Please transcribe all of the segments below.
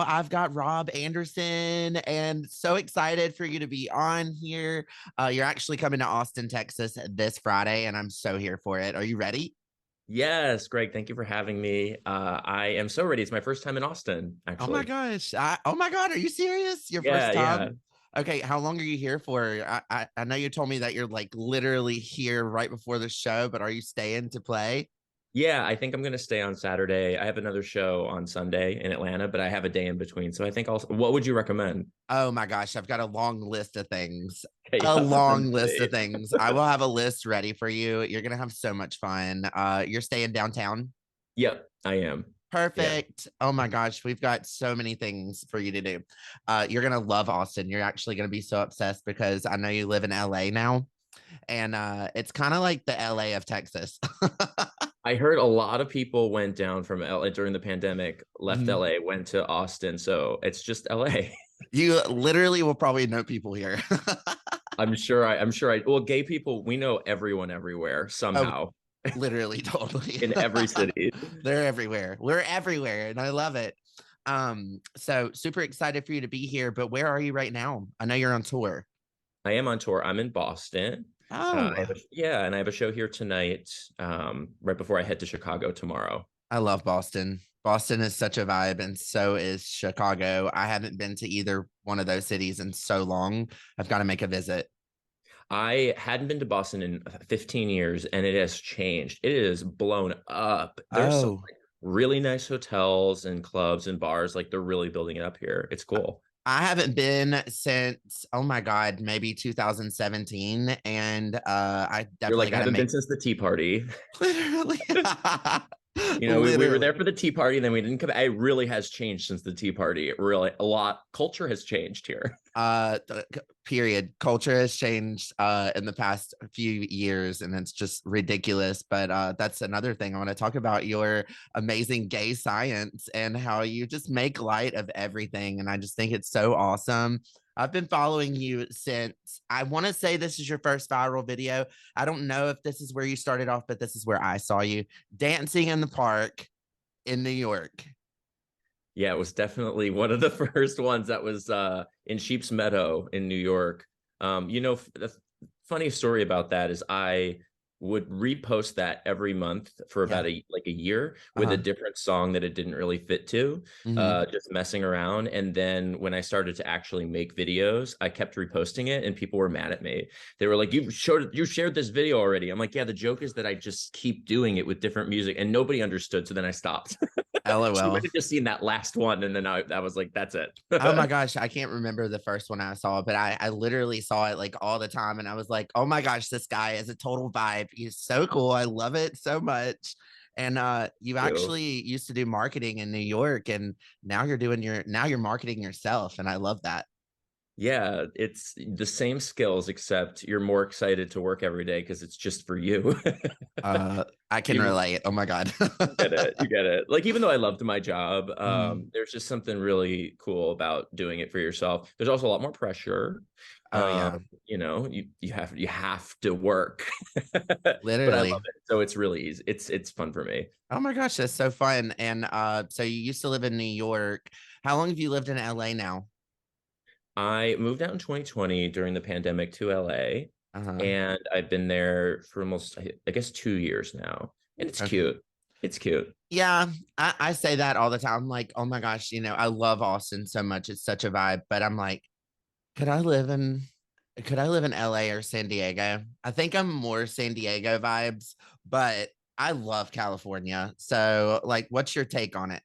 I've got Rob Anderson, and so excited for you to be on here. You're actually coming to Austin, Texas this Friday, and I'm so here for it. Are you ready? Yes, Greg, thank you for having me. I am so ready. It's my first time in Austin, Oh my actually. gosh. Oh my God. Are you serious? Your first Yeah, yeah. time? Okay. How long are you here for? I know you told me that you're like literally here right before the show, but are you staying to play? Yeah, I think I'm going to stay on Saturday. I have another show on Sunday in Atlanta, but I have a day in between. So I think what would you recommend? Oh my gosh. I've got a long list of things. Okay, A yeah, I'm long list of ready. things. I will have a list ready for you. You're going to have so much fun. You're staying downtown. Yep, I am. Yeah. Perfect. Oh my gosh, we've got so many things for you to do. You're gonna love Austin. You're actually gonna be so obsessed because I know you live in LA now, and it's kind of like the LA of Texas. I heard a lot of people went down from LA during the pandemic, left Mhm. LA, went to Austin. So it's just LA. You literally will probably know people here. I'm sure well, gay people, we know everyone everywhere Oh, somehow literally, totally. in every city. They're everywhere. We're everywhere, and I love it. So super excited for you to be here. But where are you right now? I know you're on tour. I am on tour. I'm in Boston. Oh, Yeah, and I have a show here tonight, right before I head to Chicago tomorrow. I love Boston. Boston is such a vibe, and so is Chicago. I haven't been to either one of those cities in so long. I've got to make a visit. I hadn't been to Boston in 15 years, and it has changed. It is blown up. There's some Oh, like really nice hotels and clubs and bars. Like they're really building it up here. It's cool. I haven't been since, oh my God, maybe 2017. And I You're definitely like, I got to haven't been make since the Tea Party. literally, We were literally. there for the Tea Party, and then we didn't come. It really has changed since the Tea Party. It really, a lot. Culture has changed here. Period. Culture has changed in the past few years, and it's just ridiculous. But that's another thing I want to talk about, your amazing gay science and how you just make light of everything, and I just think it's so awesome. I've been following you since, I want to say this is your first viral video. I don't know if this is where you started off, but this is where I saw you dancing in the park in New York. Yeah, it was definitely one of the first ones that was in Sheep's Meadow in New York. The funny story about that is I would repost that every month for Yeah. about a year with a Uh-huh. different song that it didn't really fit to, Hmm. just messing around. And then when I started to actually make videos, I kept reposting it, and people were mad at me. They were like, you shared this video already." I'm like, "Yeah, the joke is that I just keep doing it with different music," and nobody understood. So then I stopped. So you LOL. might have just seen that last one, and then I was like, "That's it." Oh my gosh, I can't remember the first one I saw, but I literally saw it like all the time, and I was like, "Oh my gosh, this guy is a total vibe. He's so cool. I love it so much." And you You. actually used to do marketing in New York, and now you're marketing yourself, and I love that. Yeah, it's the same skills, except you're more excited to work every day because it's just for you. I can You relate. Oh my god. get it. You get it. Like, even though I loved my job, Mhm. there's just something really cool about doing it for yourself. There's also a lot more pressure. Oh yeah, You have to work. But I love literally. it. So it's really easy. It's fun for me. Oh my gosh, that's so fun. And so you used to live in New York. How long have you lived in LA now? I moved out in 2020 during the pandemic to LA, Uh-huh. and I've been there for almost, I guess, 2 years now. And it's Okay. cute. It's cute. Yeah, I say that all the time. I'm like, oh my gosh, I love Austin so much. It's such a vibe. But I'm like, could I live in could I live in LA or San Diego? I think I'm more San Diego vibes, but I love California. So like, what's your take on it?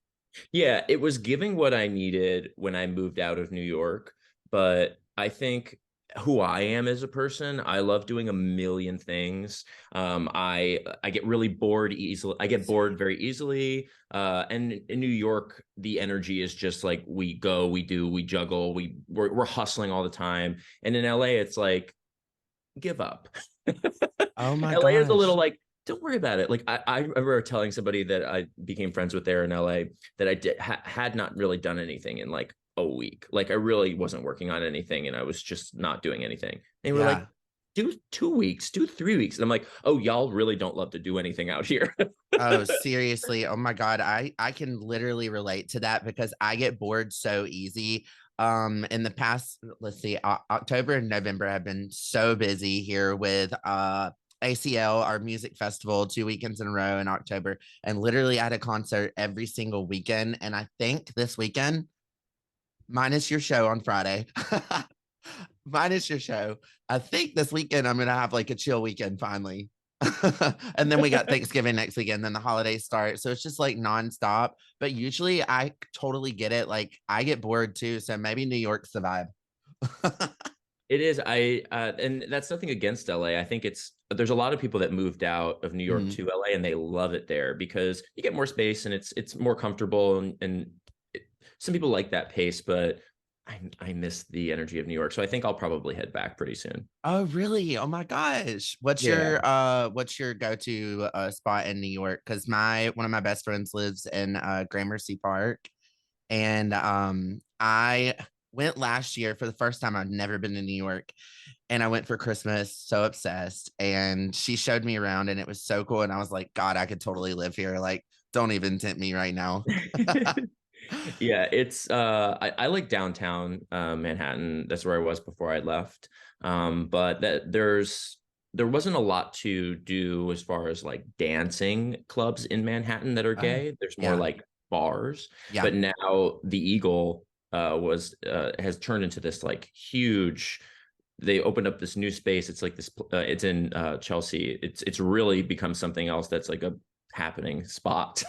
Yeah, it was giving what I needed when I moved out of New York, but I think who I am as a person, I love doing a million things. I get really bored easily. I get bored very easily. And in New York, the energy is just like we go, we do, we juggle, we're hustling all the time. And in LA, it's like give up. Oh my LA is a little gosh. like, don't worry about it. Like I remember telling somebody that I became friends with there in LA that had not really done anything in like a week. Like I really wasn't working on anything, and I was just not doing anything. They were like, Yeah. do 2 weeks, do 3 weeks. And I'm like, oh, y'all really don't love to do anything out here. Oh, seriously. Oh my God. I can literally relate to that because I get bored so easy. In the past, let's see, October and November have been so busy here with ACL, our music festival, 2 weekends in a row in October. And literally I had a concert every single weekend. And I think this weekend, minus your show on Friday, minus your show, I think this weekend I'm gonna have like a chill weekend finally. And then we got Thanksgiving next weekend, then the holidays start. So it's just like nonstop. But usually I totally get it. Like I get bored too. So maybe New York's the vibe. It is. And that's nothing against LA. I think there's a lot of people that moved out of New York Mhm. to LA and they love it there because you get more space and it's more comfortable and some people like that pace, but I miss the energy of New York. So I think I'll probably head back pretty soon. Oh, really? Oh my gosh. Yeah. What's your go-to spot in New York? Because my one of my best friends lives in Gramercy Park. And I went last year for the first time. I've never been to New York. And I went for Christmas, so obsessed. And she showed me around and it was so cool. And I was like, God, I could totally live here. Like, don't even tempt me right now. Yeah, it's I like downtown Manhattan. That's where I was before I left. But there wasn't a lot to do as far as like dancing clubs in Manhattan that are Oh, gay. There's more yeah. like bars. Yeah. But now the Eagle was has turned into this like huge. They opened up this new space. It's like this. It's in Chelsea. It's really become something else that's like a happening spot.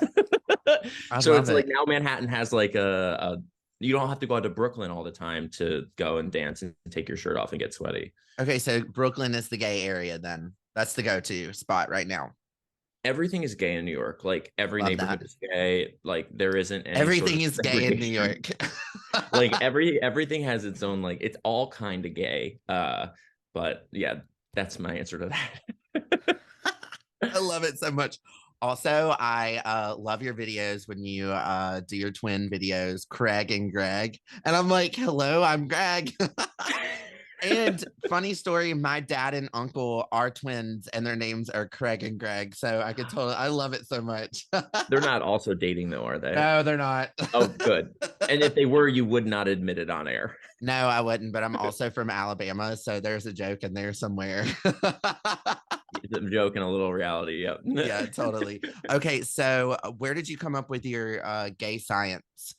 I So love it's like it. now Manhattan has like a you don't have to go out to Brooklyn all the time to go and dance and take your shirt off and get sweaty. Okay, so Brooklyn is the gay area then. That's the go-to spot right now. Everything is gay in New York. Like every Love that. neighborhood is gay. Like there isn't any sort Everything of is gay in New segregation. York. Like everything has its own like it's all kind of gay. But yeah, that's my answer to that. I love it so much. Also, I love your videos when you do your twin videos, Craig and Greg. And I'm like, hello, I'm Greg. And funny story, my dad and uncle are twins and their names are Craig and Greg. So I love it so much. They're not also dating though, are they? No, they're not. Oh, good. And if they were, you would not admit it on air. No, I wouldn't, but I'm also from Alabama. So there's a joke in there somewhere. It's a joke and a little reality. Yeah, Yep. totally. Okay, so where did you come up with your gay science?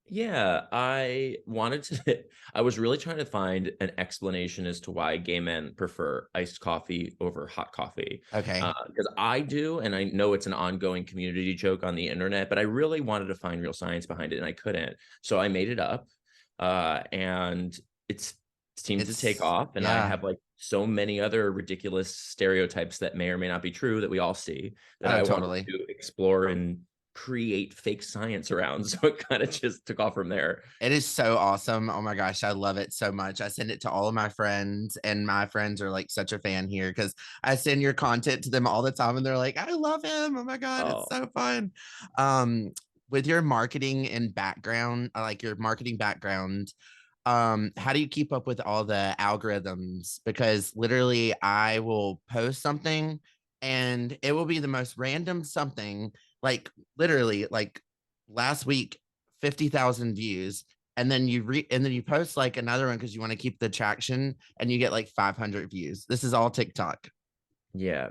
Yeah, I wanted to. I was really trying to find an explanation as to why gay men prefer iced coffee over hot coffee. Okay. Because I do, and I know it's an ongoing community joke on the internet, but I really wanted to find real science behind it, and I couldn't. So I made it up, and it's seemed to take It's off. And I yeah. have like so many other ridiculous stereotypes that may or may not be true that we all see that Oh, I wanted totally. to explore and create fake science around. So it kind of just took off from there. It is so awesome. Oh my gosh, I love it so much. I send it to all of my friends, and my friends are like such a fan here because I send your content to them all the time, and they're like, "I love him. Oh my god, it's Oh, so fun." Um, with your marketing and background, like your marketing background, how do you keep up with all the algorithms? Because literally, I will post something, and it will be the most random something. Like literally, like last week 50,000 views, and then you post like another one because you want to keep the traction, and you get like 500 views. This is all TikTok. yeah.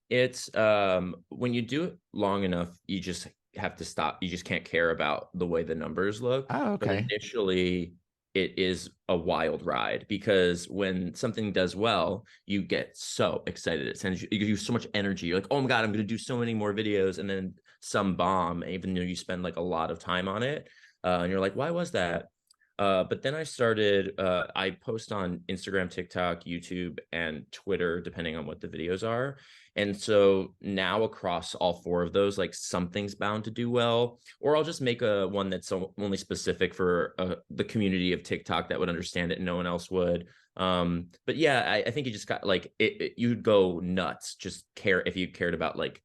It's when you do it long enough, you just have to stop. You just can't care about the way the numbers look. Oh, But okay. initially, it is a wild ride because when something does well, you get so excited. It sends you, you so much energy. You're like, oh my God, I'm going to do so many more videos. And then some bomb, even though you spend like a lot of time on it. And you're like, why was that? But then I post on Instagram, TikTok, YouTube, and Twitter, depending on what the videos are. And so now across all four of those, like something's bound to do well, or I'll just make a one that's only specific for the community of TikTok that would understand it and no one else would. But yeah, I think you just got like you'd go nuts just care if you cared about like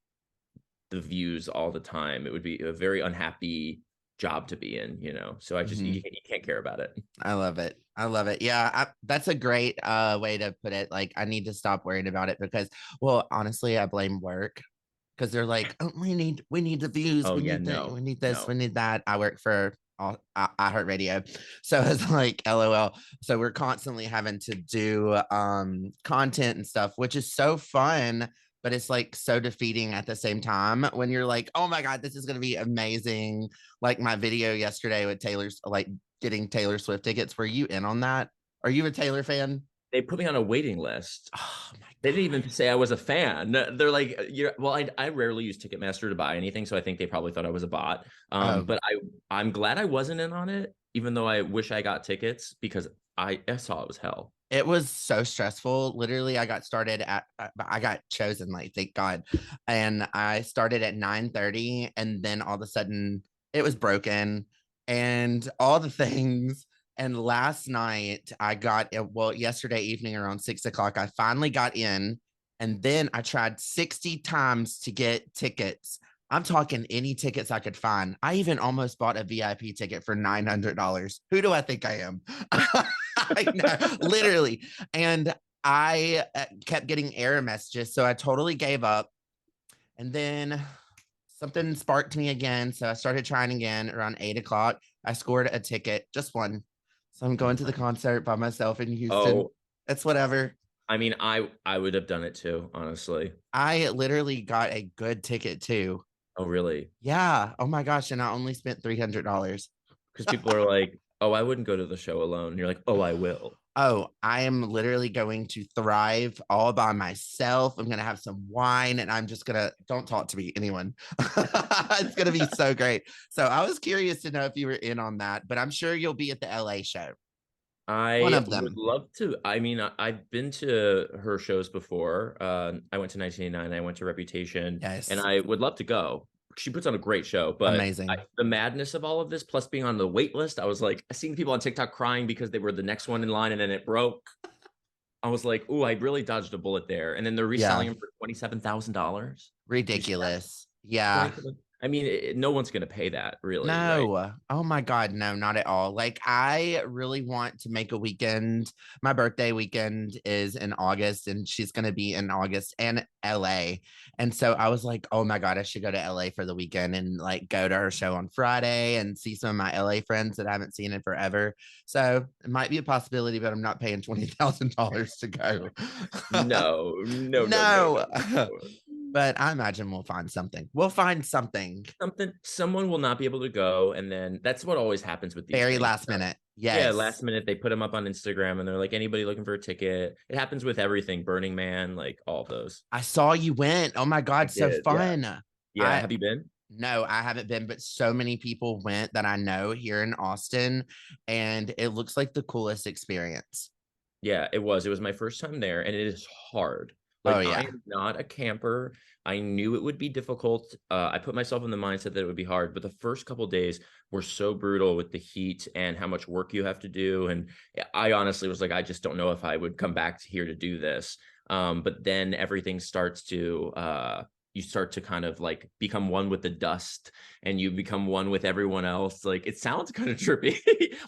the views all the time. It would be a very unhappy job to be in, so I just, you can't care about it. I love it. I love it. Yeah, that's a great way to put it. Like, I need to stop worrying about it because, well, honestly, I blame work because they're like, oh, we need the views, Oh we yeah, need no, we need this, we no. need that. I work for iHeartRadio, so it's like LOL. So we're constantly having to do content and stuff, which is so fun. But it's like so defeating at the same time when you're like, oh my God, this is going to be amazing. Like my video yesterday with Taylor's, like getting Taylor Swift tickets. Were you in on that? Are you a Taylor fan? They put me on a waiting list. Oh my They didn't God. even say I was a fan. They're like, "You're well." I rarely use Ticketmaster to buy anything, so I think they probably thought I was a bot. Oh, But I'm glad I wasn't in on it, even though I wish I got tickets because I saw it was hell. it was so stressful. Literally, I got chosen, like, thank God. And I started at 9:30, and then all of a sudden it was broken and all the things. And last night I got, well, yesterday evening around 6 o'clock, I finally got in. And then I tried 60 times to get tickets. I'm talking any tickets I could find. I even almost bought a VIP ticket for $900. Who do I think I am? I know, literally. And I kept getting error messages. So I totally gave up. And then something sparked me again. So I started trying again around 8 o'clock. I scored a ticket, just one. So I'm going to the concert by myself in Houston. Oh, It's whatever. I mean, I would have done it too, honestly. I literally got a good ticket too. Oh, really? Yeah. Oh my gosh. And I only spent $300. Because people are like, "Oh, I wouldn't go to the show alone." And you're like, "Oh, I will." Oh, I am literally going to thrive all by myself. I'm going to have some wine and I'm just going to, don't talk to me, anyone. It's going to be so great. So I was curious to know if you were in on that, but I'm sure you'll be at the LA show, one I of would them. love to. I mean, I've been to her shows before. I went to 1989, I went to Reputation, and Yes. I would love to go. She puts on a great show, but Amazing. the madness of all of this, plus being on the wait list, I was like, I seen people on TikTok crying because they were the next one in line and then it broke. I was like, "Ooh, I really dodged a bullet there." And then they're Yeah. reselling them for $27,000. You see that? Ridiculous. Yeah. 27. I mean, no one's gonna pay that, really, right? No. Oh my God. No, not at all. Like, I really want to make a weekend. My birthday weekend is in August, and she's going to be in August and LA. And so I was like, oh my God, I should go to LA for the weekend and like go to her show on Friday and see some of my LA friends that I haven't seen in forever. So it might be a possibility, but I'm not paying $20,000 to go. No, no, no, no, No. no, no. But I imagine we'll find something. We'll find something. Someone will not be able to go, and then that's what always happens with these Very things. last minute. Yeah, Yes. last minute they put them up on Instagram and they're like, anybody looking for a ticket? It happens with everything, Burning Man, like all of those. I saw you went. Oh my I God, so did, yeah. fun. Yeah, I have you been? No, I haven't been, but so many people went that I know here in Austin, and it looks like the coolest experience. Yeah, it was my first time there, and it is hard. Oh Like, I yeah. am not a camper. I knew it would be difficult. I put myself in the mindset that it would be hard, but the first couple days were so brutal with the heat and how much work you have to do. And I honestly was like, I just don't know if I would come back here to do this. But then everything starts to you start to kind of like become one with the dust and you become one with everyone else. Like, it sounds kind of trippy.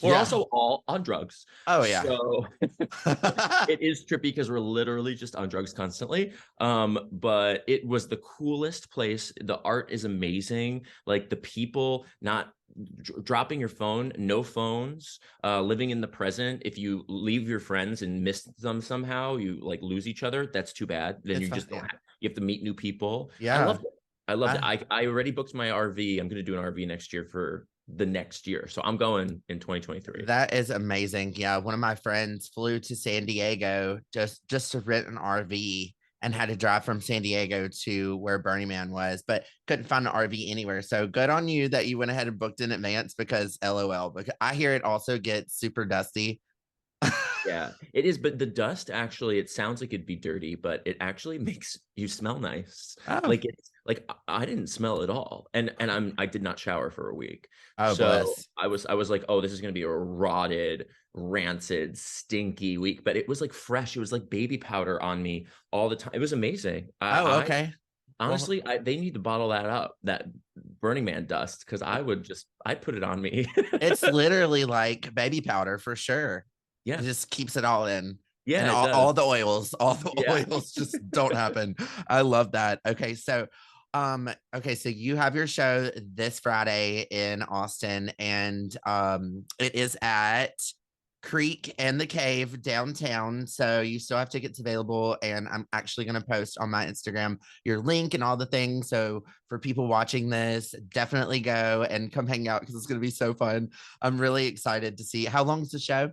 We're Yeah. also all on drugs. Oh yeah. So it is trippy because we're literally just on drugs constantly. But it was the coolest place. The art is amazing. Like, the people not dropping your phone, no phones, living in the present. If you leave your friends and miss them somehow, you like lose each other. That's too bad. Then It's you fun. just don't Yeah. have, you have to meet new people. I Yeah. loved it. I loved it. I, I already booked my RV. I'm going to do an RV next year for the next year. So I'm going in 2023. that is amazing. Yeah, one of my friends flew to San Diego just to rent an RV and had to drive from San Diego to where Burning Man was, but couldn't find an RV anywhere. So good on you that you went ahead and booked in advance because LOL. Because I hear it also gets super dusty. Yeah, it is. But the dust actually, it sounds like it'd be dirty, but it actually makes you smell nice. Oh, Like, it's like I didn't smell at all, and I did not shower for a week, oh, so bless. I was like, oh, this is gonna be a rotted, rancid, stinky week. But it was like fresh. It was like baby powder on me all the time. It was amazing. Oh, okay. Well, honestly, they need to bottle that up, that Burning Man dust, because I'd put it on me. it's literally like baby powder for sure. It Yeah. just keeps it all in. And Yeah, it all does. all the Yeah. oils just don't happen. I love that. Okay, so you have your show this Friday in Austin, and it is at Creek and the Cave downtown. So you still have tickets available, and I'm actually going to post on my Instagram your link and all the things. So for people watching this, definitely go and come hang out because it's going to be so fun. I'm really excited to see. How long is the show?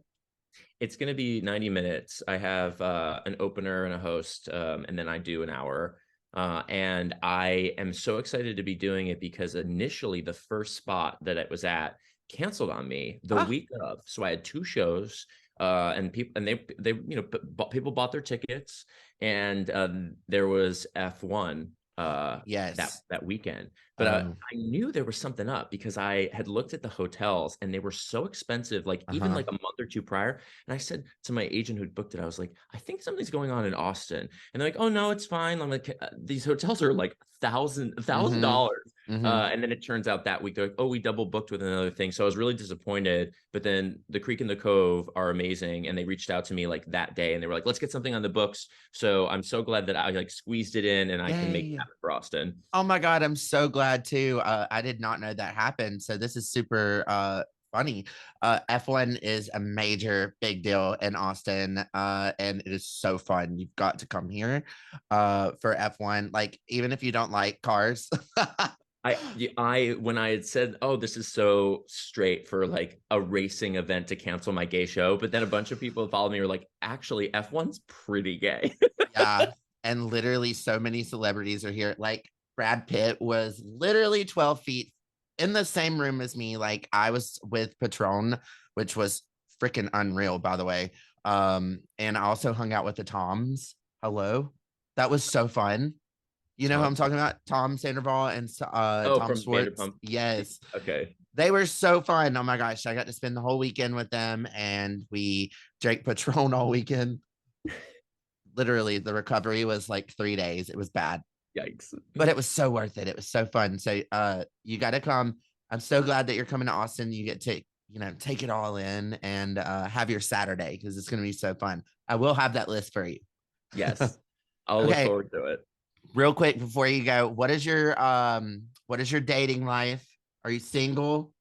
It's going to be 90 minutes. I have an opener and a host, and then I do an hour. And I am so excited to be doing it because initially the first spot that it was at canceled on me the Ah, week of. So I had two shows, and people and they people bought their tickets, and there was F1 that yes. weekend. But Oh, I knew there was something up because I had looked at the hotels and they were so expensive, like even uh-huh. like a month or two prior. And I said to my agent who booked it, I was like, I think something's going on in Austin. And they're like, oh no, it's fine. I'm like, these hotels are like thousand Mm-hmm. dollars. Mm-hmm. And then it turns out that week they're like, oh, we double booked with another thing. So I was really disappointed. But then the Creek and the Cove are amazing. And they reached out to me like that day and they were like, let's get something on the books. So I'm so glad that I like squeezed it in and I can make it Yay. happen for Austin. Oh my God, I'm so glad too. I did not know that happened. So this is super funny. F1 is a major big deal in Austin. And it is so fun. You've got to come here for F1. Like, even if you don't like cars. When I had said, "Oh, this is so straight for like a racing event to cancel my gay show," but then a bunch of people followed me were like, "Actually, F1's pretty gay." Yeah. And literally so many celebrities are here. Like Brad Pitt was literally 12 feet in the same room as me. Like I was with Patron, which was freaking unreal, by the way. And I also hung out with the Toms. Hello. That was so fun. You know who I'm Tom, talking about? Tom Sandoval and oh, Tom from Schwartz. Vanderpump. Yes. Okay, They were so fun. Oh my gosh. I got to spend the whole weekend with them and we drank Patron all weekend. Literally, the recovery was like 3 days. It was bad, yikes. but it was so worth it. It was so fun. So you got to come. I'm so glad that you're coming to Austin. You get to, take it all in and have your Saturday because it's going to be so fun. I will have that list for you. Yes, I'll look Okay, forward to it. real quick before you go, what is your dating life? Are you single?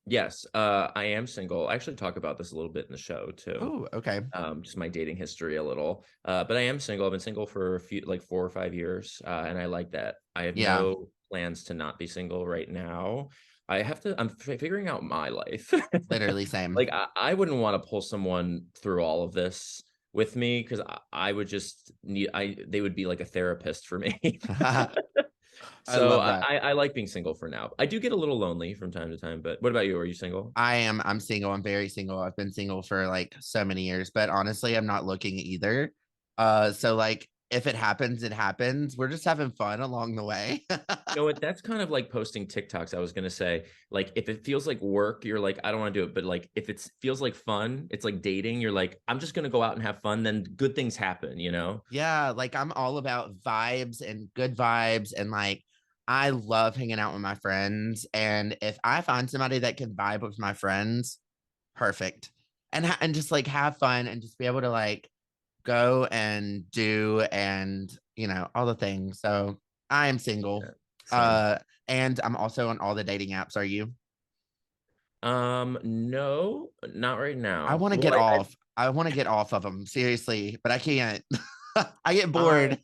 Yes, I am single. I actually talk about this a little bit in the show too. Oh, okay. Just my dating history a little. But I am single. I've been single for a few, like 4 or 5 years, and I like that. I have Yeah, no plans to not be single right now. I'm figuring out my life. literally same. Like I wouldn't want to pull someone through all of this with me because I would just need they would be like a therapist for me. I So love that. I like being single for now. I do get a little lonely from time to time, but what about you? Are you single? I'm single. I'm very single. I've been single for like so many years, but honestly, I'm not looking either. So like if it happens, it happens. We're just having fun along the way. You know what? That's kind of like posting TikToks. I was gonna say, like, if it feels like work, you're like, I don't want to do it. But like, if it feels like fun, it's like dating. You're like, I'm just gonna go out and have fun. Then good things happen. You know? Yeah, like I'm all about vibes and good vibes and like I love hanging out with my friends and if I find somebody that can vibe with my friends, perfect. And just like have fun and just be able to like go and do and all the things. So I am single. Yeah, same. Uh and I'm also on all the dating apps. Are you? No, not right I now. want to Well, get off. I want to get off of them seriously, but I can't. I get I bored.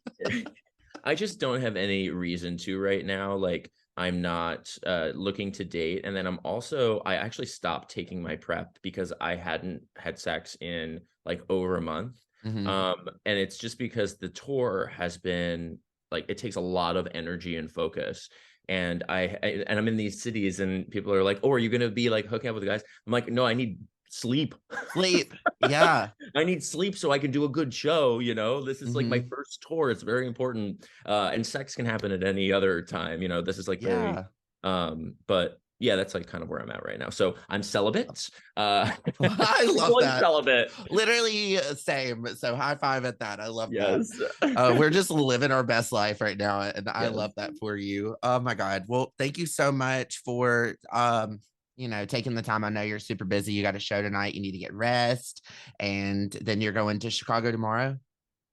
I just don't have any reason to right now. Like I'm not looking to date. And then I actually stopped taking my prep because I hadn't had sex in like over a month. Mhm. And it's just because the tour has been like it takes a lot of energy and focus. And and I'm in these cities and people are like, "Oh, are you gonna be like hooking up with the guys?" I'm like, "No, I need sleep." Sleep. Yeah. I need sleep so I can do a good show. This is like my Mhm. first tour. It's very important. And sex can happen at any other time. This is like very, Yeah. but Yeah, that's like kind of where I'm at right now. So I'm celibate. I love Fully that. celibate. Literally same. So high five at that. I love that. Yes. We're just living our best life right now, and I love Yes. that for you. Oh my God. Well, thank you so much for taking the time. I know you're super busy. You got a show tonight. You need to get rest, and then you're going to Chicago tomorrow.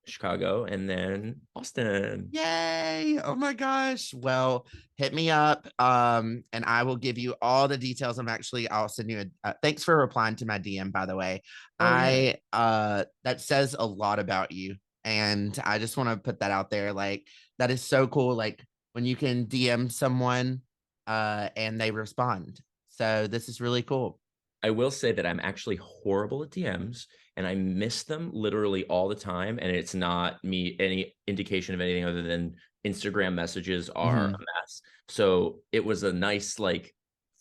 Chicago and then Austin. Yay! Oh my gosh. Well, hit me up, and I will give you all the details. I'll send you a thanks for replying to my DM, by the way. Oh yeah. I That says a lot about you, and I just want to put that out there. Like, that is so cool. Like, when you can DM someone and they respond. So this is really cool. I will say that I'm actually horrible at DMs and I miss them literally all the time. And it's not me any indication of anything other than Instagram messages are a Mhm. mess. So it was a nice like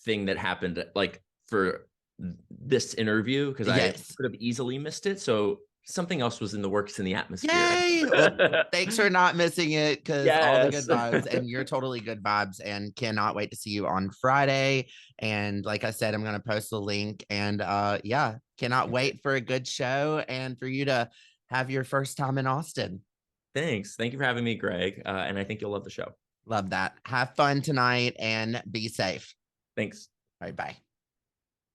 thing that happened like for this interview because I Yes. could have easily missed it. So something else was in the works in the atmosphere. Yay! Well, thanks for not missing it, because all the Yes. good vibes, and you're totally good vibes, and cannot wait to see you on Friday. And like I said, I'm gonna post the link, and yeah, cannot wait for a good show and for you to have your first time in Austin. Thanks. Thank you for having me, Greg. And I think you'll love the show. Love that. Have fun tonight and be safe. Thanks. All right, bye.